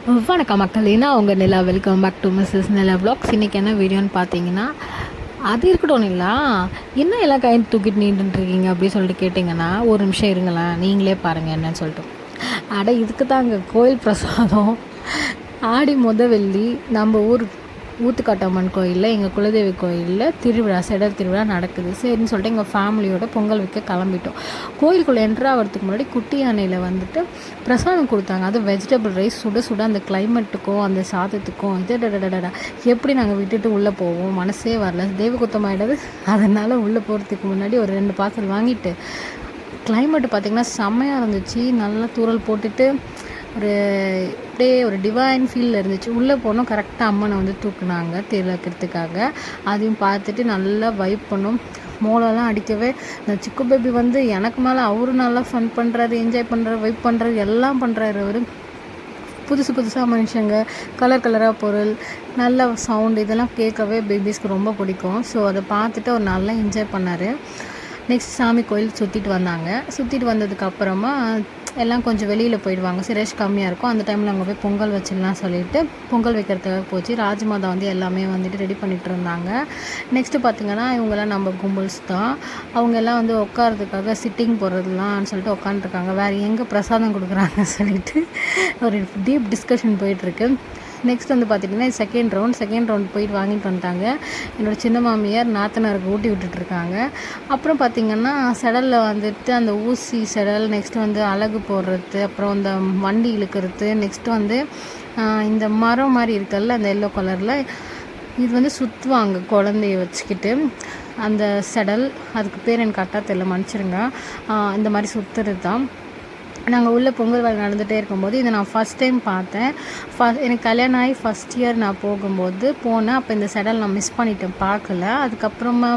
வணக்கம் மக்களே, நான் உங்கள் Nila. Welcome back to Mrs Nila vlogs. இன்றைக்கி என்ன வீடியோன்னு பார்த்தீங்கன்னா, அது இருக்கட்டும் நிலா, என்ன எல்லாம் கை தூக்கிட்டு நீண்டுருக்கீங்க அப்படின்னு சொல்லிட்டு கேட்டிங்கன்னா, ஒரு நிமிஷம் இருங்களேன், நீங்களே பாருங்கள் என்னன்னு சொல்லிட்டு. இதுக்கு தாங்க கோயில் பிரசாதம். ஆடி வெள்ளி நம்ம ஊர் ஊத்துக்காட்டம்மன் கோயிலில், எங்கள் குலதெய்வ கோயிலில் திருவிழா, செடர் திருவிழா நடக்குது. சரின்னு சொல்லிட்டு எங்கள் ஃபேமிலியோட பொங்கல் வைக்க கிளம்பிட்டோம். கோயிலுக்குள்ளே என்ட்ரு ஆகிறதுக்கு முன்னாடி குட்டி யானையில் வந்துட்டு பிரசாதம் கொடுத்தாங்க. அது வெஜிடபிள் ரைஸ், சுட சுட அந்த கிளைமேட்டுக்கும் அந்த சாதத்துக்கும் இது எப்படி நாங்கள் விட்டுட்டு உள்ளே போவோம், மனசே வரல, தெய்வ குத்தம் ஆகிடுது. அதனால் உள்ளே போகிறதுக்கு முன்னாடி ஒரு 2 பார்சல் வாங்கிட்டு, கிளைமேட்டு பார்த்திங்கன்னா செம்மையாக இருந்துச்சு. நல்லா தூரல் போட்டுட்டு அப்படியே ஒரு டிவைன் ஃபீலில் இருந்துச்சு. உள்ளே போனோம், கரெக்டாக அம்மனை வந்து தூக்குனாங்க தேர்தலுக்கிறதுக்காக. அதையும் பார்த்துட்டு நல்லா வைப் பண்ணோம். மோளெல்லாம் அடிக்கவே இந்த சிக்கு பேபி வந்து எனக்கு மேலே அவரும் நல்லா ஃபன் பண்ணுறாரு, என்ஜாய் பண்ணுறாரு, வைப் பண்ணுறாரு, எல்லாம் பண்ணுறாரு. அவர் புதுசாக மனுஷங்க, கலராக பொருள், நல்ல சவுண்டு, இதெல்லாம் கேட்கவே பேபிஸ்க்கு ரொம்ப பிடிக்கும். ஸோ அதை பார்த்துட்டு அவர் நல்லா என்ஜாய் பண்ணார். நெக்ஸ்ட் சாமி கோயில் சுற்றிட்டு வந்ததுக்கப்புறமா எல்லாம் கொஞ்சம் வெளியில் போயிடுவாங்க, ரஷ் கம்மியாக இருக்கும். அந்த டைமில் அங்கே போய் பொங்கல் வச்சிடலாம் சொல்லிட்டு பொங்கல் வைக்கிறதுக்காக போச்சு. ராஜமாதா வந்து எல்லாமே வந்துட்டு ரெடி பண்ணிகிட்டு இருந்தாங்க. நெக்ஸ்ட்டு பார்த்திங்கன்னா, இவங்கெல்லாம் நம்ம கும்பல்ஸ் தான். அவங்க எல்லாம் வந்து உட்காரதுக்காக சிட்டிங் போடுறதுலாம் சொல்லிட்டு உட்காந்துருக்காங்க. வேறு எங்கே பிரசாதம் கொடுக்குறாங்க சொல்லிட்டு ஒரு டீப் டிஸ்கஷன் போயிட்டுருக்கு. நெக்ஸ்ட் வந்து பார்த்திங்கன்னா செகண்ட் ரவுண்ட் போயிட்டு வாங்கிட்டு வந்துட்டாங்க. என்னோடய சின்ன மாமியார் நாத்தனாருக்கு ஊட்டி விட்டுட்ருக்காங்க. அப்புறம் பார்த்திங்கன்னா செடலில் வந்துட்டு அந்த ஊசி செடல், நெக்ஸ்ட்டு வந்து அழகு போடுறது, அப்புறம் இந்த வண்டி இழுக்கிறது, நெக்ஸ்ட்டு வந்து இந்த மரம் மாதிரி இருக்குல்ல அந்த எல்லோ கலரில், இது வந்து சுற்றுவாங்க குழந்தைய வச்சுக்கிட்டு. அந்த செடல், அதுக்கு பேர் எனக்கு கரெக்டாக தெரியல, மன்னிச்சிருங்க. இந்த மாதிரி சுற்றுறது தான். நாங்கள் உள்ளே பொங்கல் வேலை நடந்துகிட்டே இருக்கும்போது இதை நான் ஃபஸ்ட் டைம் பார்த்தேன். எனக்கு கல்யாணம் ஆகி ஃபஸ்ட் இயர் நான் போகும்போது போனேன். அப்போ இந்த செடல் நான் மிஸ் பண்ணிட்டேன், பார்க்கல. அதுக்கப்புறமா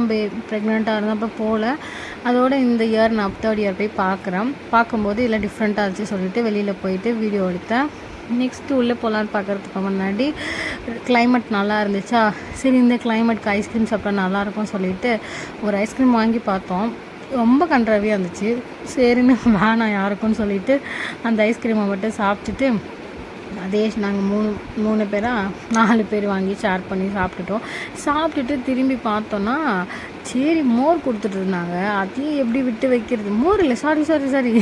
ப்ரெக்னெண்ட்டாக இருந்தப்போ போகல. அதோடு இந்த இயர் நான் 3rd இயர் போய் பார்க்கும்போது இல்லை டிஃப்ரெண்ட்டாக இருந்துச்சு சொல்லிட்டு வெளியில் போயிட்டு வீடியோ எடுத்தேன். நெக்ஸ்ட்டு உள்ளே போகலான்னு பார்க்குறதுக்கு முன்னாடி கிளைமேட் நல்லா இருந்துச்சா, சரி இந்த கிளைமேட்க்கு ஐஸ்கிரீம் சாப்பிட்டா நல்லாயிருக்கும் சொல்லிவிட்டு ஒரு ஐஸ்கிரீம் வாங்கி பார்த்தோம். ரொம்ப கண்ட்ராவியாக இருந்துச்சு. சரின்னு வேணாம் யாருக்கும்னு சொல்லிவிட்டு அந்த ஐஸ்கிரீமை மட்டும் சாப்பிட்டுட்டு, அதே நாங்கள் 3 பேராக 4 பேர் வாங்கி ஷேர் பண்ணி சாப்பிட்டுட்டு திரும்பி பார்த்தோன்னா, சரி மோர் கொடுத்துட்டு இருந்தாங்க. அதையும் எப்படி விட்டு வைக்கிறது, மோர் இல்லை, சாரி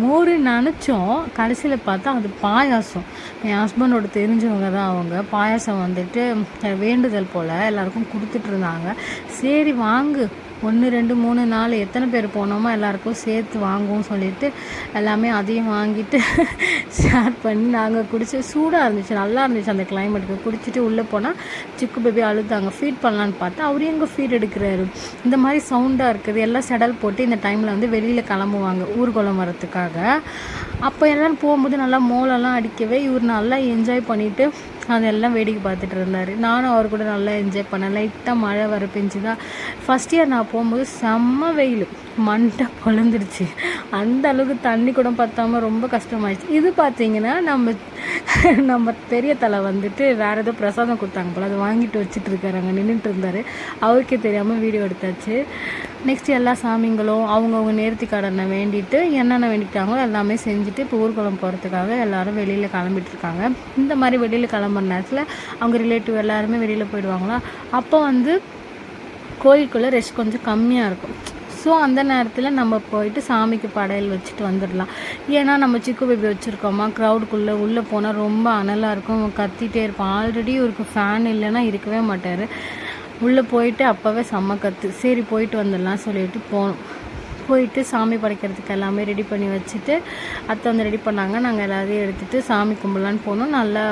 மோர் நினச்சோம். கடைசியில் பார்த்தா அது பாயாசம். என் ஹஸ்பண்டோட தெரிஞ்சவங்க தான் அவங்க. பாயாசம் வந்துட்டு வேண்டுதல் போல் எல்லாருக்கும் கொடுத்துட்ருந்தாங்க. சரி வாங்கு, 1 2 3 4 எத்தனை பேர் போனோமோ எல்லாருக்கும் சேர்த்து வாங்குவோம் சொல்லிட்டு எல்லாமே அதையும் வாங்கிட்டு ஷேர் பண்ணி நாங்கள் குடிச்சு, சூடாக இருந்துச்சு, நல்லா இருந்துச்சு அந்த கிளைமேட்டுக்கு. குடிச்சிட்டு உள்ளே போனால் சிக்கு பேபி அழுதாங்க. ஃபீட் பண்ணலான்னு பார்த்தா அவர் எங்கே ஃபீட் எடுக்கிறாரு. இந்த மாதிரி சவுண்டாக இருக்குது. எல்லாம் செடல் போட்டு இந்த டைமில் வந்து வெளியில் கிளம்புவாங்க ஊர்வலம் வரத்துக்காக. அப்போ எல்லோரும் போகும்போது நல்லா மோளெல்லாம் அடிக்கவே இவர் நல்லா என்ஜாய் பண்ணிவிட்டு அதெல்லாம் வேடிக்கை பார்த்துட்டு இருந்தார். நானும் அவர் கூட நல்லா என்ஜாய் பண்ணேன். லைட்டாக மழை வர பெஞ்சுதான். ஃபஸ்ட் இயர் நான் போகும்போது செம்ம வெயில், மண்டை பொழந்துருச்சு. அந்த அளவுக்கு தண்ணி கூட பற்றாமல் ரொம்ப கஷ்டமாயிடுச்சு. இது பார்த்தீங்கன்னா நம்ம பெரிய தலை வந்துட்டு வேறு ஏதோ பிரசாதம் கொடுத்தாங்க போல், அதை வாங்கிட்டு வச்சுட்டு இருக்காரு, அங்கே நின்றுட்டு இருந்தார். அவருக்கே தெரியாமல் வீடியோ எடுத்தாச்சு. நெக்ஸ்ட்டு எல்லா சாமிங்களும் அவங்கவுங்க நேர்த்திக்கடனை வேண்டிட்டு என்னென்ன வேண்டிட்டாங்களோ எல்லாமே செஞ்சுட்டு இப்போ ஊர்வலம் போகிறதுக்காக எல்லோரும் வெளியில் கிளம்பிட்டுருக்காங்க. இந்த மாதிரி வெளியில் கிளம்புற நேரத்தில் அவங்க ரிலேட்டிவ் எல்லாருமே வெளியில் போயிடுவாங்களா, அப்போ வந்து கோயிலுக்குள்ளே ரெஸ்ட் கொஞ்சம் கம்மியாக இருக்கும். ஸோ அந்த நேரத்தில் நம்ம போயிட்டு சாமிக்கு படையல் வச்சுட்டு வந்துடலாம். ஏன்னா நம்ம சிக்கு பேபி வச்சுருக்கோமா, க்ரௌடுக்குள்ளே உள்ளே போனால் ரொம்ப அனலாக இருக்கும், கத்திகிட்டே இருப்போம். ஆல்ரெடி இவருக்கு ஃபேன் இல்லைன்னா இருக்கவே மாட்டார். உள்ளே போயிட்டு அப்போவே செம்ம கற்று. சரி போயிட்டு வந்துடலாம் சொல்லிட்டு போயிட்டு சாமி படைக்கிறதுக்கு எல்லாமே ரெடி பண்ணி வச்சுட்டு அத்தை வந்து ரெடி பண்ணாங்க. நாங்கள் எல்லாத்தையும் எடுத்துகிட்டு சாமி கும்பிடலான்னு போனோம். நல்லா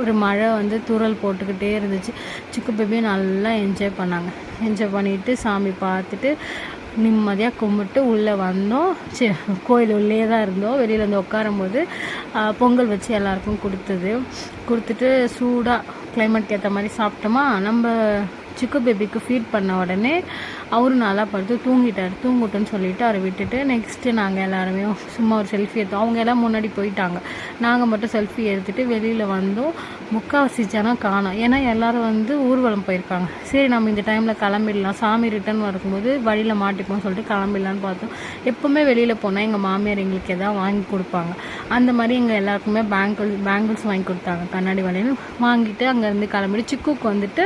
ஒரு மழை வந்து தூறல் போட்டுக்கிட்டே இருந்துச்சு. சிக்கு பேபியும் நல்லா என்ஜாய் பண்ணிவிட்டு சாமி பார்த்துட்டு நிம்மதியாக கும்பிட்டு உள்ளே வந்தோம். கோயில் உள்ளே தான் இருந்தோம். வெளியில் வந்து உட்காரும்போது பொங்கல் வச்சு எல்லாருக்கும் கொடுத்துட்டு சூடாக கிளைமேட்க்கு ஏற்ற மாதிரி சாப்பிட்டோமா. நம்ம சிக்கு பேபிக்கு ஃபீட் பண்ண உடனே அவரும் நல்லா படுத்து தூங்கிட்டார். தூங்கட்டும்னு சொல்லிவிட்டு அவரை விட்டுட்டு நெக்ஸ்ட்டு நாங்கள் எல்லாருமே சும்மா ஒரு செல்ஃபி எடுத்தோம். அவங்க எல்லாம் முன்னாடி போயிட்டாங்க. நாங்கள் மட்டும் செல்ஃபி எடுத்துகிட்டு வெளியில் வந்தோம். முக்கால்வாசி ஜனம் காணோம். ஏன்னா எல்லோரும் வந்து ஊர்வலம் போயிருக்காங்க. சரி நம்ம இந்த டைமில் கிளம்பிடலாம், சாமி ரிட்டர்ன் வரும்போது வழியில் மாட்டிப்போம்னு சொல்லிட்டு கிளம்பிடலான்னு பார்த்தோம். எப்போவுமே வெளியில் போனால் எங்கள் மாமியார் எங்களுக்கு எதாவது வாங்கி கொடுப்பாங்க. அந்த மாதிரி எங்கள் எல்லாருக்குமே பேங்கிள்ஸ் வாங்கி கொடுத்தாங்க, கண்ணாடி வளையல் வாங்கிட்டு அங்கேருந்து கிளம்பிட்டு சிக்குக்கு வந்துட்டு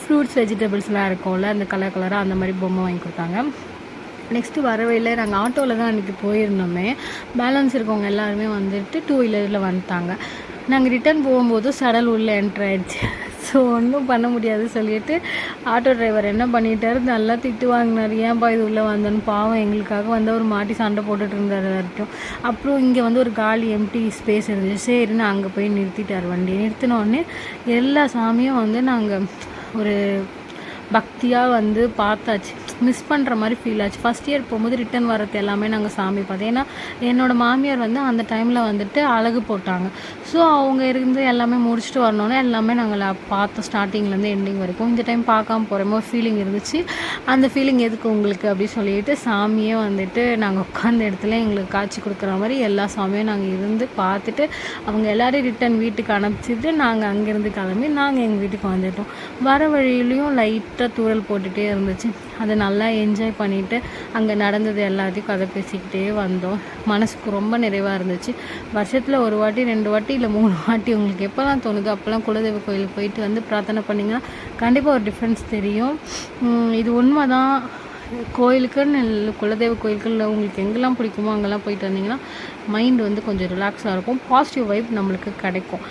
ஃப்ரூட்ஸ் வெஜிடபிள்ஸ்லாம் இருக்கும்ல அந்த கலர் கலராக அந்த மாதிரி பொம்மை வாங்கி கொடுத்தாங்க. நெக்ஸ்ட்டு வரவே நாங்கள் ஆட்டோவில் தான் அன்றைக்கி போயிருந்தோமே. பேலன்ஸ் இருக்கவங்க எல்லாருமே வந்துட்டு 2 வீலரில் வந்துட்டாங்க. நாங்கள் ரிட்டர்ன் போகும்போது சடல் உள்ளே என்ட்ரு ஆகிடுச்சு. ஸோ ஒன்றும் பண்ண முடியாது சொல்லிட்டு ஆட்டோ டிரைவர் என்ன பண்ணிட்டார், நல்லா திட்டு வாங்கினார். ஏன்பா இது உள்ளே வந்தோன்னு. பாவம் எங்களுக்காக வந்து அவர் மாட்டி சண்டை போட்டுட்டு இருந்தார் வரைக்கும். அப்புறம் இங்கே வந்து ஒரு காலி எம்டி ஸ்பேஸ் இருந்துச்சு. சரின்னு அங்கே போய் நிறுத்திட்டார் வண்டி. நிறுத்தினோடனே எல்லா சாமியும் வந்து நாங்கள் ஒரு பக்தியாக வந்து பார்த்தாச்சு. மிஸ் பண்ணுற மாதிரி ஃபீல் ஆச்சு. ஃபஸ்ட் இயர் போகும்போது ரிட்டன் வரது எல்லாமே நாங்கள் சாமி பார்த்தோம். ஏன்னா என்னோடய மாமியார் வந்து அந்த டைமில் வந்துட்டு அழகு போட்டாங்க. ஸோ அவங்க இருந்து எல்லாமே முடிச்சுட்டு வரணுன்னா எல்லாமே நாங்கள் பார்த்தோம் ஸ்டார்டிங்லேருந்து எண்டிங் வரைக்கும். இந்த டைம் பார்க்காம போகிறோமோ ஒரு ஃபீலிங் இருந்துச்சு. அந்த ஃபீலிங் எதுக்கு உங்களுக்கு அப்படின்னு சொல்லிட்டு சாமியே வந்துட்டு நாங்கள் உட்காந்த இடத்துல எங்களுக்கு காட்சி கொடுக்குற மாதிரி எல்லா சாமியும் நாங்கள் இருந்து பார்த்துட்டு அவங்க எல்லோரும் ரிட்டன் வீட்டுக்கு அனுப்பிச்சிட்டு நாங்கள் அங்கேருந்து கிளம்பி நாங்கள் எங்கள் வீட்டுக்கு வந்துட்டோம். வர வழியிலையும் லைட்டாக தூரல் போட்டுகிட்டே இருந்துச்சு. அதை நல்லா என்ஜாய் பண்ணிவிட்டு அங்கே நடந்தது எல்லாத்தையும் கதை பேசிக்கிட்டே வந்தோம். மனசுக்கு ரொம்ப நிறைவாக இருந்துச்சு. வருஷத்தில் 1 வாட்டி 2 வாட்டி இல்லை 3 வாட்டி உங்களுக்கு எப்போல்லாம் தோணுதோ அப்போல்லாம் குலதெய்வ கோயிலுக்கு போயிட்டு வந்து பிரார்த்தனை பண்ணிங்கன்னா கண்டிப்பாக ஒரு டிஃப்ரென்ஸ் தெரியும். இது உண்மை தான். கோயிலுக்குன்னு குலதெய்வ கோயிலுக்குள்ள உங்களுக்கு எங்கெல்லாம் பிடிக்குமோ அங்கெல்லாம் போயிட்டு வந்தீங்கன்னா மைண்ட் வந்து கொஞ்சம் ரிலாக்ஸாக இருக்கும். பாசிட்டிவ் வைப் நம்மளுக்கு கிடைக்கும்.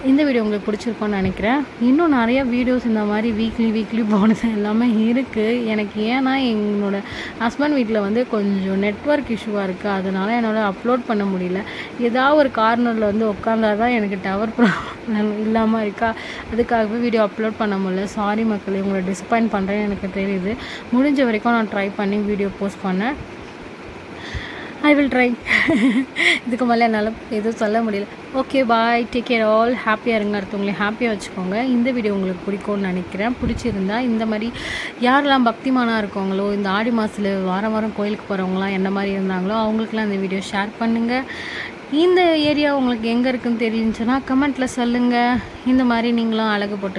இந்த வீடியோ உங்களுக்கு பிடிச்சிருக்கோன்னு நினைக்கிறேன். இன்னும் நிறையா வீடியோஸ் இந்த மாதிரி வீக்லி போனஸ் எல்லாமே இருக்குது. எனக்கு ஏன்னா என்னோடய ஹஸ்பண்ட் வீட்டில் வந்து கொஞ்சம் நெட்வொர்க் இஷ்யூவாக இருக்குது. அதனால் என்னால் அப்லோட் பண்ண முடியல. ஏதாவது ஒரு கார்னரில் வந்து உட்காந்தா தான் எனக்கு டவர் ப்ராப்ளம் இல்லாமல் இருக்கா. அதுக்காகவே வீடியோ அப்லோட் பண்ண முடியல. சாரி மக்களே, உங்களை டிசப்பாயிண்ட் பண்ணுறேன்னு எனக்கு தெரியுது. முடிஞ்ச வரைக்கும் நான் ட்ரை பண்ணி வீடியோ போஸ்ட் பண்ணேன். I will try. இதுக்கு மேலே என்னால் எதுவும் சொல்ல முடியல. ஓகே, பாய், டேக் கேர் ஆல். ஹாப்பியாக இருங்க, அடுத்தவங்களையும் ஹாப்பியாக வச்சுக்கோங்க. இந்த வீடியோ உங்களுக்கு பிடிக்கும்னு நினைக்கிறேன். பிடிச்சிருந்தா இந்த மாதிரி யாரெல்லாம் பக்திமானாக இருக்கவங்களோ, இந்த ஆடி மாதத்தில் வாரம் கோயிலுக்கு போகிறவங்களாம் என்ன மாதிரி இருந்தாங்களோ அவங்களுக்குலாம் இந்த வீடியோ ஷேர் பண்ணுங்கள். இந்த ஏரியா உங்களுக்கு எங்கே இருக்குதுன்னு தெரிஞ்சுன்னா கமெண்ட்டில் சொல்லுங்கள். இந்த மாதிரி நீங்களும் அழகு போட்டு